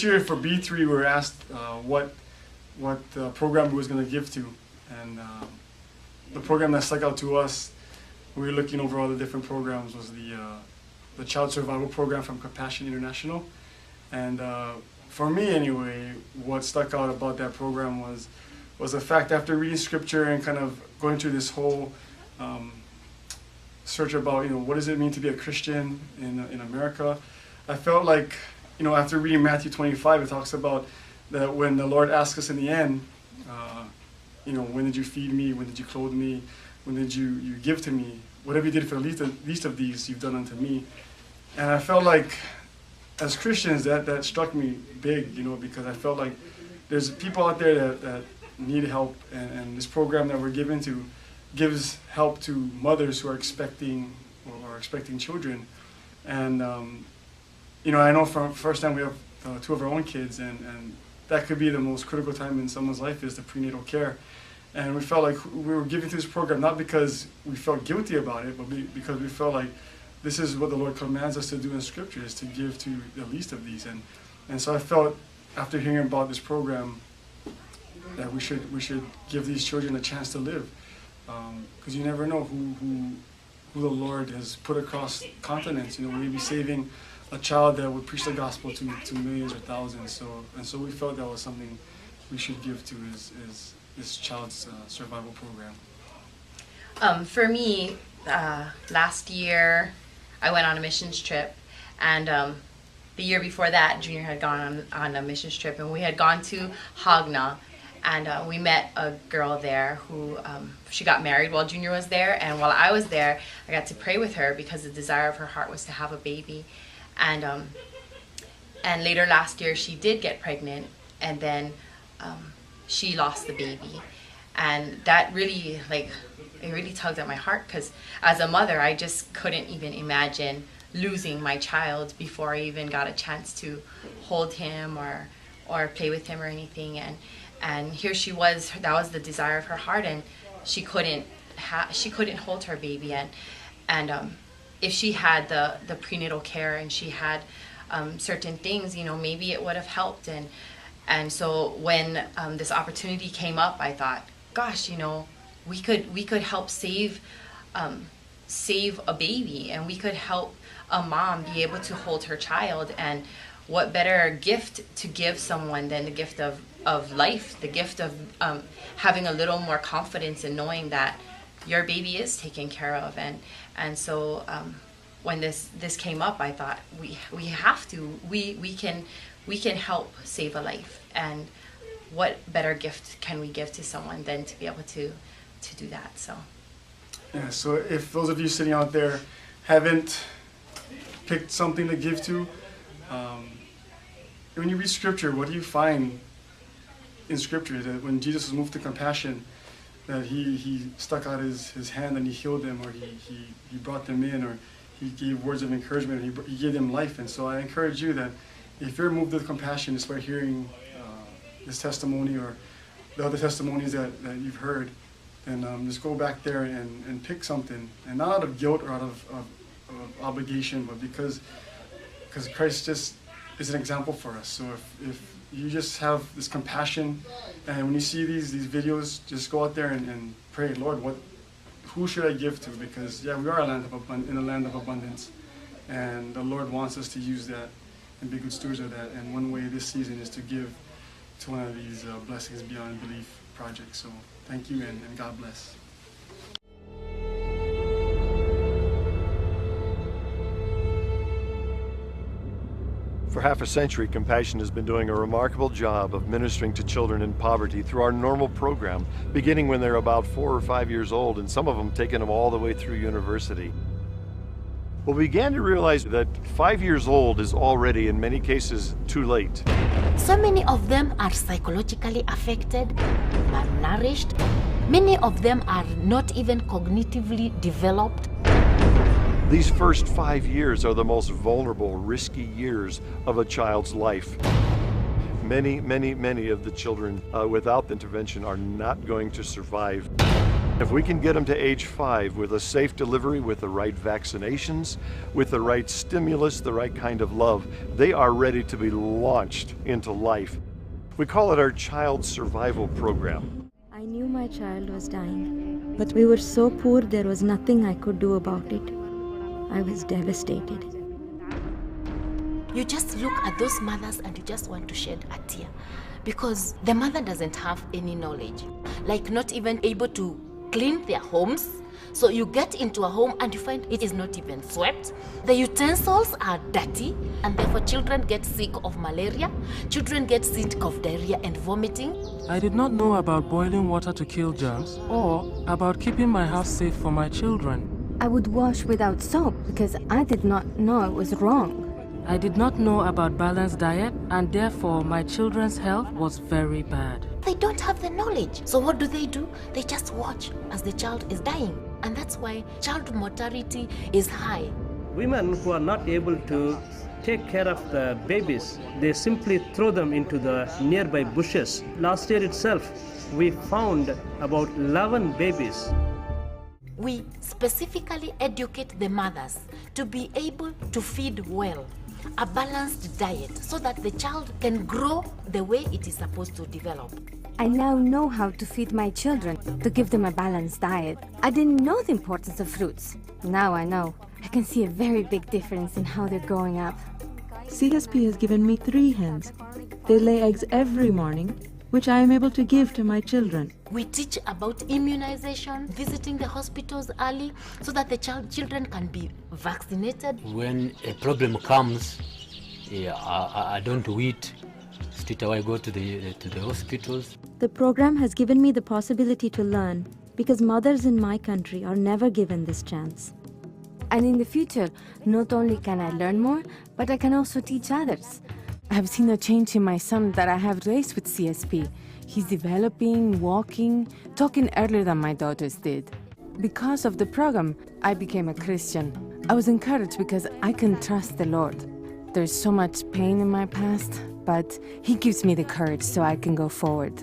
this year for B3 we were asked what program we was going to give to, and the program that stuck out to us, we were looking over all the different programs, was the Child Survival Program from Compassion International. And for me anyway, what stuck out about that program was the fact, after reading scripture and kind of going through this whole search about, what does it mean to be a Christian in America, I felt like, after reading Matthew 25, it talks about that when the Lord asks us in the end, when did you feed me? When did you clothe me? When did you give to me? Whatever you did for the least of these, you've done unto me. And I felt like, as Christians, that struck me big, because I felt like there's people out there that need help, and this program that we're given to gives help to mothers who are expecting children. And I know from first time we have 2 of our own kids, and that could be the most critical time in someone's life, is the prenatal care. And we felt like we were giving to this program not because we felt guilty about it, but because we felt like this is what the Lord commands us to do in Scripture, is to give to the least of these. And so I felt, after hearing about this program, that we should give these children a chance to live, because you never know who the Lord has put across continents. We may be saving a child that would preach the gospel to millions or thousands. So we felt that was something we should give to is this child's survival program. For me, last year I went on a missions trip, and the year before that, Junior had gone on a missions trip, and we had gone to Hagna, and we met a girl there who she got married while Junior was there, and while I was there, I got to pray with her because the desire of her heart was to have a baby. And later last year she did get pregnant, and then she lost the baby, and that really it really tugged at my heart, because as a mother I just couldn't even imagine losing my child before I even got a chance to hold him or play with him or anything. And here she was, that was the desire of her heart, and she couldn't hold her baby. And if she had the prenatal care and she had certain things, maybe it would have helped. And so when this opportunity came up, I thought, gosh, we could help save a baby, and we could help a mom be able to hold her child. And what better gift to give someone than the gift of life, the gift of having a little more confidence in knowing that your baby is taken care of. And so when this came up, I thought we have to, we can help save a life. And what better gift can we give to someone than to be able to do that? So yeah, so if those of you sitting out there haven't picked something to give to, when you read Scripture, what do you find in Scripture? That when Jesus was moved to compassion, that he stuck out his hand and he healed them, or he brought them in, or he gave words of encouragement, or he gave them life. And so I encourage you that if you're moved with compassion, just by hearing this testimony or the other testimonies that you've heard, then just go back there and pick something, and not out of guilt or out of obligation, but because Christ just is an example for us. So if you just have this compassion, and when you see these videos, just go out there and pray, Lord, who should I give to? Because we are in a land of abundance, and the Lord wants us to use that and be good stewards of that. And one way this season is to give to one of these blessings beyond belief projects. So thank you, and God bless. For half a century, Compassion has been doing a remarkable job of ministering to children in poverty through our normal program, beginning when they're about 4 or 5 years old, and some of them taking them all the way through university. Well, we began to realize that 5 years old is already, in many cases, too late. So many of them are psychologically affected, malnourished. Many of them are not even cognitively developed. These first 5 years are the most vulnerable, risky years of a child's life. Many of the children without intervention are not going to survive. If we can get them to age 5 with a safe delivery, with the right vaccinations, with the right stimulus, the right kind of love, they are ready to be launched into life. We call it our Child Survival Program. I knew my child was dying, but we were so poor there was nothing I could do about it. I was devastated. You just look at those mothers and you just want to shed a tear because the mother doesn't have any knowledge, like not even able to clean their homes. So you get into a home and you find it is not even swept. The utensils are dirty and therefore children get sick of malaria. Children get sick of diarrhea and vomiting. I did not know about boiling water to kill germs or about keeping my house safe for my children. I would wash without soap because I did not know it was wrong. I did not know about balanced diet and therefore my children's health was very bad. They don't have the knowledge. So what do? They just watch as the child is dying. And that's why child mortality is high. Women who are not able to take care of the babies, they simply throw them into the nearby bushes. Last year itself, we found about 11 babies. We specifically educate the mothers to be able to feed well, a balanced diet, so that the child can grow the way it is supposed to develop. I now know how to feed my children, to give them a balanced diet. I didn't know the importance of fruits. Now I know. I can see a very big difference in how they're growing up. CSP has given me 3 hens. They lay eggs every morning, which I am able to give to my children. We teach about immunization, visiting the hospitals early, so that the children can be vaccinated. When a problem comes, I don't wait. Straight away I go to the hospitals. The program has given me the possibility to learn because mothers in my country are never given this chance. And in the future, not only can I learn more, but I can also teach others. I've seen a change in my son that I have raised with CSP. He's developing, walking, talking earlier than my daughters did. Because of the program, I became a Christian. I was encouraged because I can trust the Lord. There's so much pain in my past, but He gives me the courage so I can go forward.